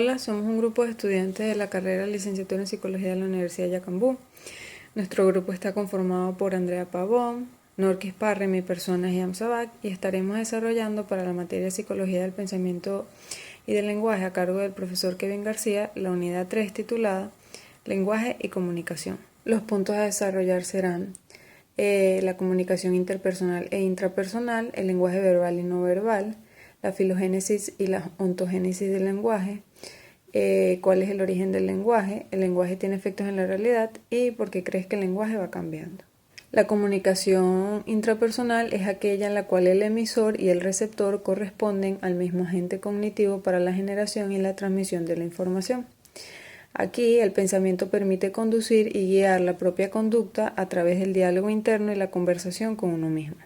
Hola, somos un grupo de estudiantes de la carrera de Licenciatura en Psicología de la Universidad de Yacambú. Nuestro grupo está conformado por Andrea Pavón, Norquis Parra, mi persona y Amsabac, y estaremos desarrollando para la materia de Psicología del Pensamiento y del Lenguaje a cargo del profesor Kevin García la unidad 3 titulada Lenguaje y Comunicación. Los puntos a desarrollar serán la comunicación interpersonal e intrapersonal, el lenguaje verbal y no verbal, la filogénesis y la ontogénesis del lenguaje, cuál es el origen del lenguaje, el lenguaje tiene efectos en la realidad y por qué crees que el lenguaje va cambiando. La comunicación intrapersonal es aquella en la cual el emisor y el receptor corresponden al mismo agente cognitivo para la generación y la transmisión de la información. Aquí el pensamiento permite conducir y guiar la propia conducta a través del diálogo interno y la conversación con uno mismo.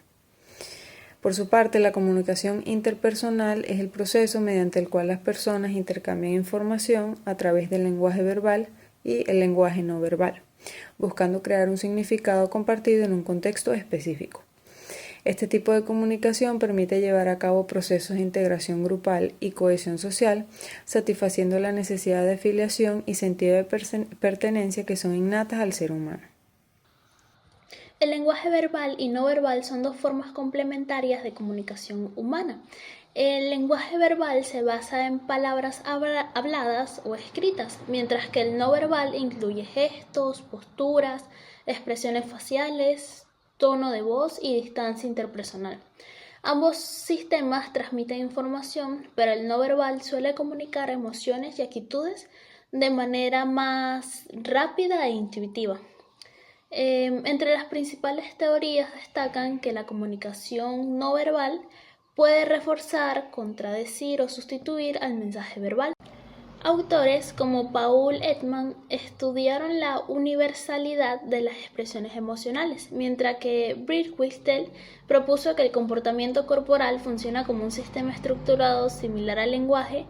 Por su parte, la comunicación interpersonal es el proceso mediante el cual las personas intercambian información a través del lenguaje verbal y el lenguaje no verbal, buscando crear un significado compartido en un contexto específico. Este tipo de comunicación permite llevar a cabo procesos de integración grupal y cohesión social, satisfaciendo la necesidad de afiliación y sentido de pertenencia que son innatas al ser humano. El lenguaje verbal y no verbal son dos formas complementarias de comunicación humana. El lenguaje verbal se basa en palabras habladas o escritas, mientras que el no verbal incluye gestos, posturas, expresiones faciales, tono de voz y distancia interpersonal. Ambos sistemas transmiten información, pero el no verbal suele comunicar emociones y actitudes de manera más rápida e intuitiva. Entre las principales teorías destacan que la comunicación no verbal puede reforzar, contradecir o sustituir al mensaje verbal. Autores como Paul Ekman estudiaron la universalidad de las expresiones emocionales, mientras que Bridgestell propuso que el comportamiento corporal funciona como un sistema estructurado similar al lenguaje.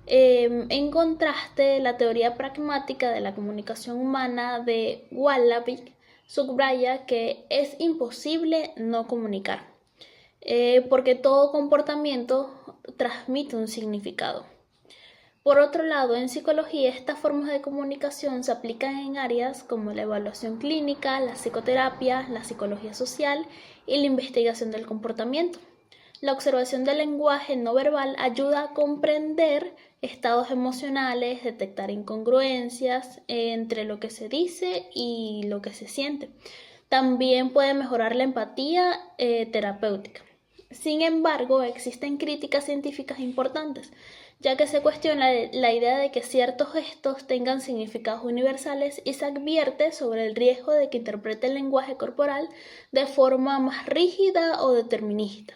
En contraste, la teoría pragmática de la comunicación humana de Wallabic subraya que es imposible no comunicar, porque todo comportamiento transmite un significado. Por otro lado, en psicología, estas formas de comunicación se aplican en áreas como la evaluación clínica, la psicoterapia, la psicología social y la investigación del comportamiento. La observación del lenguaje no verbal ayuda a comprender estados emocionales, detectar incongruencias entre lo que se dice y lo que se siente. También puede mejorar la empatía terapéutica. Sin embargo, existen críticas científicas importantes, ya que se cuestiona la idea de que ciertos gestos tengan significados universales y se advierte sobre el riesgo de que interprete el lenguaje corporal de forma más rígida o determinista.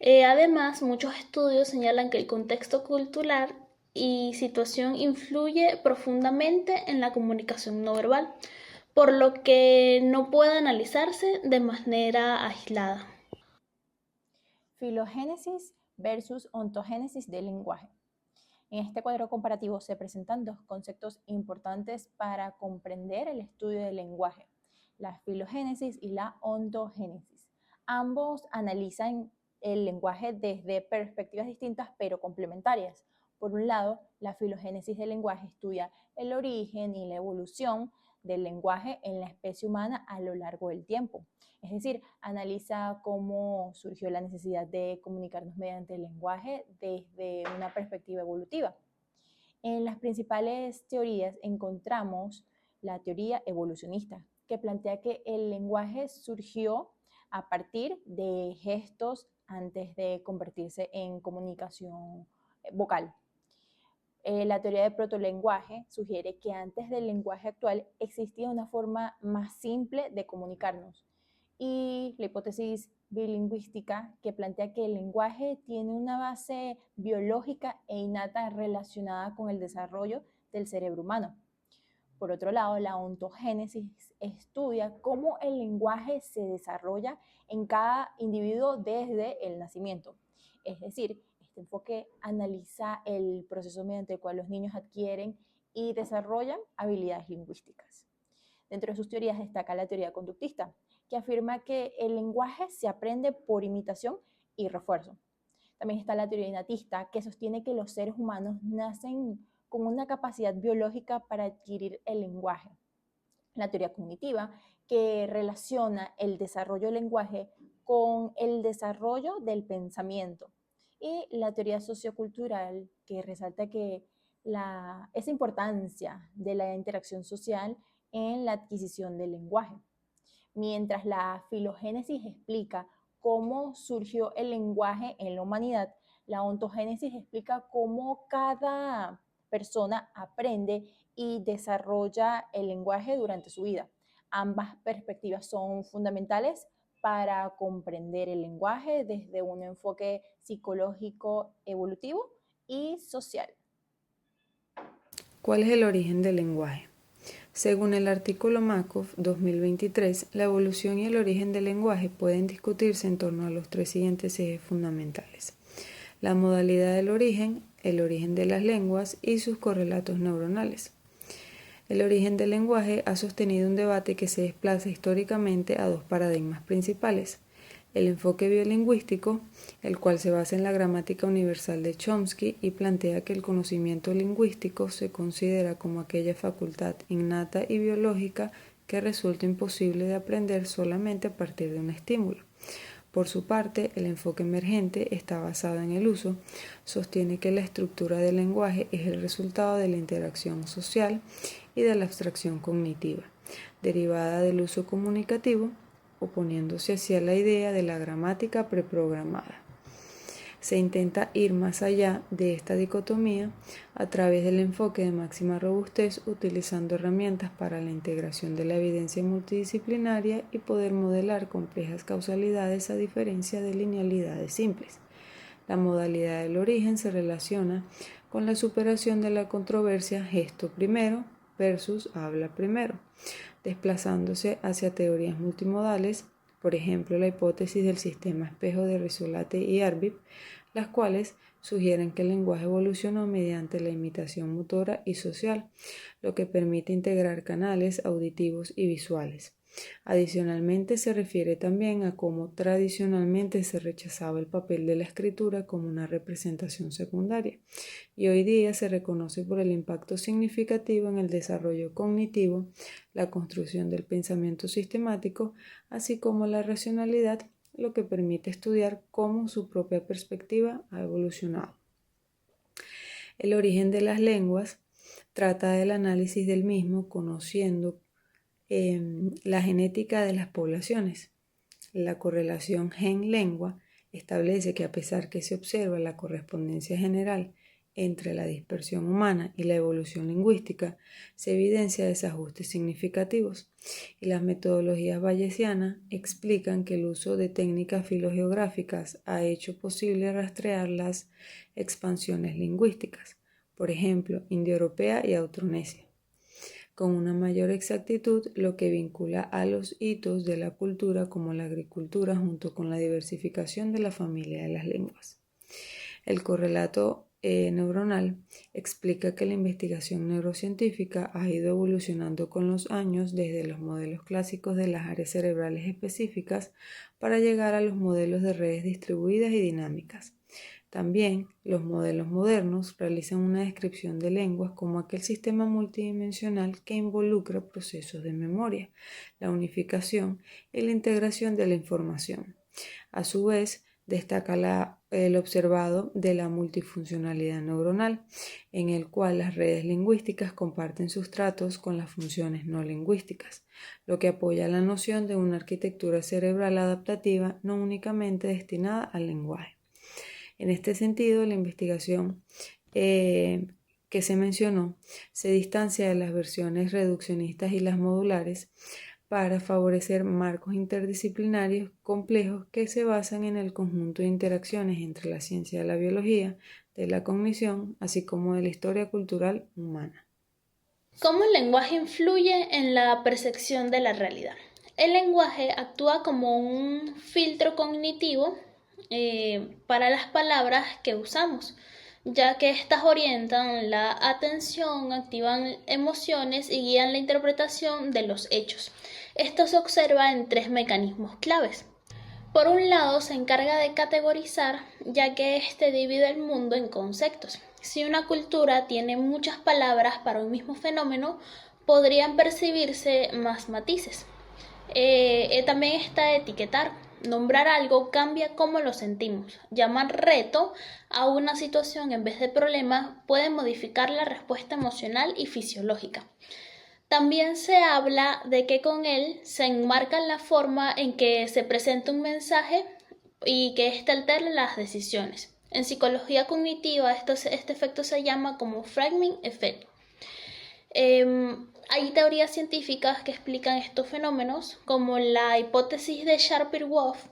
Además, muchos estudios señalan que el contexto cultural y situación influye profundamente en la comunicación no verbal, por lo que no puede analizarse de manera aislada. Filogénesis versus ontogénesis del lenguaje. En este cuadro comparativo se presentan dos conceptos importantes para comprender el estudio del lenguaje, la filogénesis y la ontogénesis. Ambos analizan el lenguaje desde perspectivas distintas pero complementarias. Por un lado, la filogénesis del lenguaje estudia el origen y la evolución del lenguaje en la especie humana a lo largo del tiempo. Es decir, analiza cómo surgió la necesidad de comunicarnos mediante el lenguaje desde una perspectiva evolutiva. En las principales teorías encontramos la teoría evolucionista, que plantea que el lenguaje surgió a partir de gestos antes de convertirse en comunicación vocal. La teoría de protolenguaje sugiere que antes del lenguaje actual existía una forma más simple de comunicarnos. Y la hipótesis bilingüística, que plantea que el lenguaje tiene una base biológica e innata relacionada con el desarrollo del cerebro humano. Por otro lado, la ontogénesis estudia cómo el lenguaje se desarrolla en cada individuo desde el nacimiento. Es decir, este enfoque analiza el proceso mediante el cual los niños adquieren y desarrollan habilidades lingüísticas. Dentro de sus teorías destaca la teoría conductista, que afirma que el lenguaje se aprende por imitación y refuerzo. También está la teoría innatista, que sostiene que los seres humanos nacen con una capacidad biológica para adquirir el lenguaje. La teoría cognitiva, que relaciona el desarrollo del lenguaje con el desarrollo del pensamiento. Y la teoría sociocultural, que resalta esa importancia de la interacción social en la adquisición del lenguaje. Mientras la filogénesis explica cómo surgió el lenguaje en la humanidad, la ontogénesis explica cómo cada persona aprende y desarrolla el lenguaje durante su vida. Ambas perspectivas son fundamentales para comprender el lenguaje desde un enfoque psicológico, evolutivo y social. ¿Cuál es el origen del lenguaje? Según el artículo Markov 2023, la evolución y el origen del lenguaje pueden discutirse en torno a los tres siguientes ejes fundamentales: la modalidad del origen, el origen de las lenguas y sus correlatos neuronales. El origen del lenguaje ha sostenido un debate que se desplaza históricamente a dos paradigmas principales: el enfoque biolingüístico, el cual se basa en la gramática universal de Chomsky y plantea que el conocimiento lingüístico se considera como aquella facultad innata y biológica que resulta imposible de aprender solamente a partir de un estímulo. Por su parte, el enfoque emergente está basado en el uso, sostiene que la estructura del lenguaje es el resultado de la interacción social y de la abstracción cognitiva, derivada del uso comunicativo, oponiéndose hacia la idea de la gramática preprogramada. Se intenta ir más allá de esta dicotomía a través del enfoque de máxima robustez, utilizando herramientas para la integración de la evidencia multidisciplinaria y poder modelar complejas causalidades a diferencia de linealidades simples. La modalidad del origen se relaciona con la superación de la controversia gesto primero versus habla primero, desplazándose hacia teorías multimodales, por ejemplo la hipótesis del sistema espejo de Rizzolatti y Arbib, las cuales sugieren que el lenguaje evolucionó mediante la imitación motora y social, lo que permite integrar canales auditivos y visuales. Adicionalmente, se refiere también a cómo tradicionalmente se rechazaba el papel de la escritura como una representación secundaria, y hoy día se reconoce por el impacto significativo en el desarrollo cognitivo, la construcción del pensamiento sistemático, así como la racionalidad, lo que permite estudiar cómo su propia perspectiva ha evolucionado. El origen de las lenguas trata del análisis del mismo, conociendo la genética de las poblaciones. La correlación gen-lengua establece que a pesar que se observa la correspondencia general entre la dispersión humana y la evolución lingüística, se evidencia desajustes significativos, y las metodologías bayesianas explican que el uso de técnicas filogeográficas ha hecho posible rastrear las expansiones lingüísticas, por ejemplo, indoeuropea y austronesia, con una mayor exactitud, lo que vincula a los hitos de la cultura como la agricultura junto con la diversificación de la familia de las lenguas. El correlato neuronal explica que la investigación neurocientífica ha ido evolucionando con los años desde los modelos clásicos de las áreas cerebrales específicas para llegar a los modelos de redes distribuidas y dinámicas. También los modelos modernos realizan una descripción de lenguas como aquel sistema multidimensional que involucra procesos de memoria, la unificación y la integración de la información. A su vez, destaca el observado de la multifuncionalidad neuronal, en el cual las redes lingüísticas comparten sustratos con las funciones no lingüísticas, lo que apoya la noción de una arquitectura cerebral adaptativa no únicamente destinada al lenguaje. En este sentido, la investigación que se mencionó se distancia de las versiones reduccionistas y las modulares para favorecer marcos interdisciplinarios complejos que se basan en el conjunto de interacciones entre la ciencia de la biología, de la cognición, así como de la historia cultural humana. ¿Cómo el lenguaje influye en la percepción de la realidad? El lenguaje actúa como un filtro cognitivo para las palabras que usamos, ya que éstas orientan la atención, activan emociones y guían la interpretación de los hechos. Esto se observa en tres mecanismos claves. Por un lado, se encarga de categorizar, ya que éste divide el mundo en conceptos. Si una cultura tiene muchas palabras para un mismo fenómeno, podrían percibirse más matices. También está etiquetar. Nombrar algo cambia cómo lo sentimos. Llamar reto a una situación en vez de problema puede modificar la respuesta emocional y fisiológica. También se habla de que con él se enmarca la forma en que se presenta un mensaje y que éste altera las decisiones. En psicología cognitiva este efecto se llama como framing effect. Hay teorías científicas que explican estos fenómenos, como la hipótesis de Shapiroff,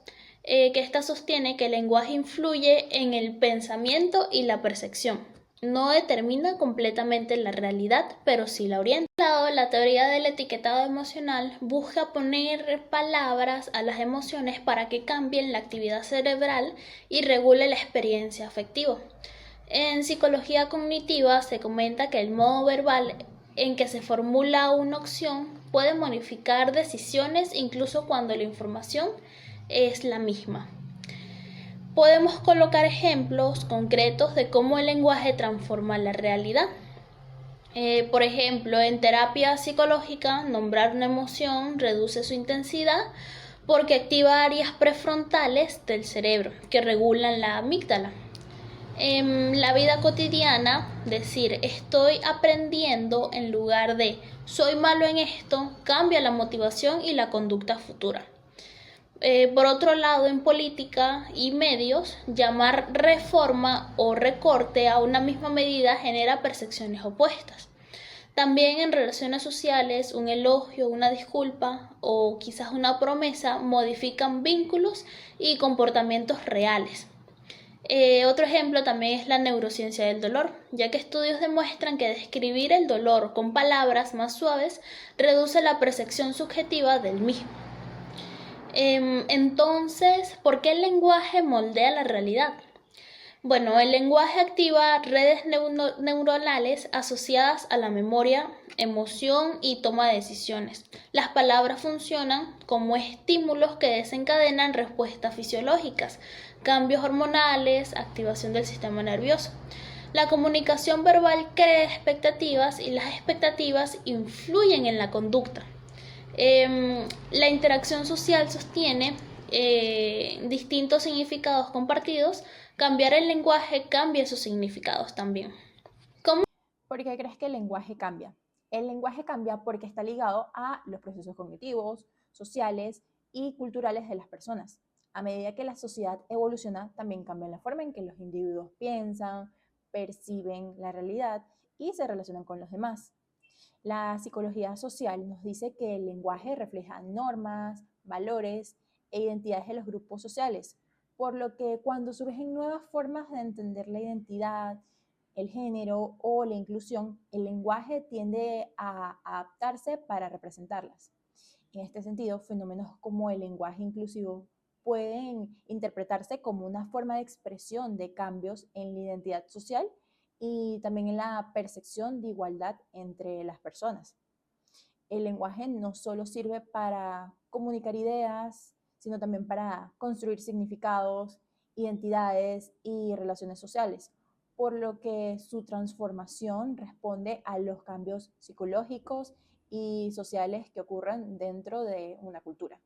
que esta sostiene que el lenguaje influye en el pensamiento y la percepción. No determina completamente la realidad, pero sí la orienta. Por un lado, la teoría del etiquetado emocional busca poner palabras a las emociones para que cambien la actividad cerebral y regule la experiencia afectiva. En psicología cognitiva se comenta que el modo verbal en que se formula una opción puede modificar decisiones incluso cuando la información es la misma. Podemos colocar ejemplos concretos de cómo el lenguaje transforma la realidad. Por ejemplo, en terapia psicológica, nombrar una emoción reduce su intensidad porque activa áreas prefrontales del cerebro que regulan la amígdala. En la vida cotidiana, decir estoy aprendiendo en lugar de soy malo en esto cambia la motivación y la conducta futura. Por otro lado, en política y medios, llamar reforma o recorte a una misma medida genera percepciones opuestas. También en relaciones sociales, un elogio, una disculpa o quizás una promesa modifican vínculos y comportamientos reales. Otro ejemplo también es la neurociencia del dolor, ya que estudios demuestran que describir el dolor con palabras más suaves reduce la percepción subjetiva del mismo. Entonces, ¿por qué el lenguaje moldea la realidad? Bueno, el lenguaje activa redes neuronales asociadas a la memoria, emoción y toma de decisiones. Las palabras funcionan como estímulos que desencadenan respuestas fisiológicas, cambios hormonales, activación del sistema nervioso. La comunicación verbal crea expectativas y las expectativas influyen en la conducta. La interacción social sostiene distintos significados compartidos. Cambiar el lenguaje cambia sus significados también. ¿Por qué crees que el lenguaje cambia? El lenguaje cambia porque está ligado a los procesos cognitivos, sociales y culturales de las personas. A medida que la sociedad evoluciona, también cambia la forma en que los individuos piensan, perciben la realidad y se relacionan con los demás. La psicología social nos dice que el lenguaje refleja normas, valores e identidades de los grupos sociales, por lo que cuando surgen nuevas formas de entender la identidad, el género o la inclusión, el lenguaje tiende a adaptarse para representarlas. En este sentido, fenómenos como el lenguaje inclusivo pueden interpretarse como una forma de expresión de cambios en la identidad social y también en la percepción de igualdad entre las personas. El lenguaje no solo sirve para comunicar ideas, sino también para construir significados, identidades y relaciones sociales, por lo que su transformación responde a los cambios psicológicos y sociales que ocurren dentro de una cultura.